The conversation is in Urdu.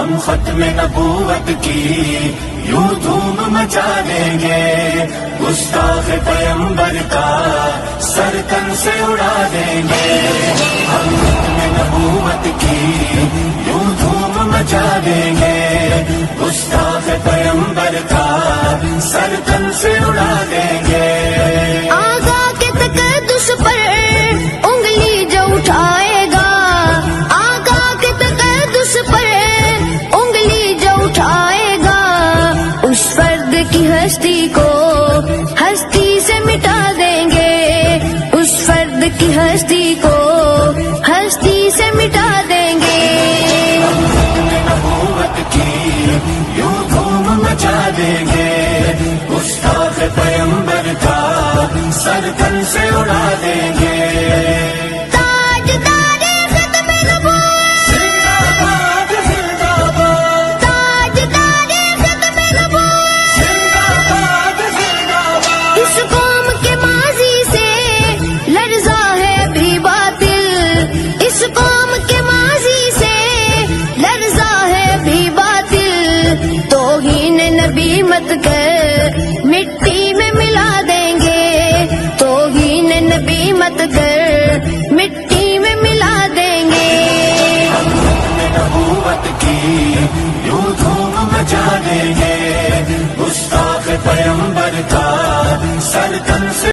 ہم ختم نبوت کی یوں دھوم مچا دیں گے، گستاخ پیغمبر کا سر تن سے اڑا دیں گے، ہم ختم نبوت کی یوں دھوم مچا دیں گے، گستاخ پیغمبر کا سر تن سے اڑا دیں گے۔ آقا کے تقدس پر انگلی جو اٹھائے گا، آقا کے تقدس پر انگلی جو اٹھائے گا، اس فرد کی ہستی کو ہستی سے مٹا دیں گے، اس فرد کی ہستی کو ہستی سے مٹا دیں گے۔ ہم ختم نبوت کی یوں دھوم مچا دیں گے، گستاخ پیغمبر کا سر تن سے اڑا دیں گے۔ تاجدار ختم نبوت، زندہ باد زندہ باد، تاجدار ختم نبوت، زندہ باد زندہ باد، اس قوم کے ماضی سے لرزا ہے بھی باطل، اس قوم کے ماضی سے لرزا ہے بھی باطل، توہین نبی مت کر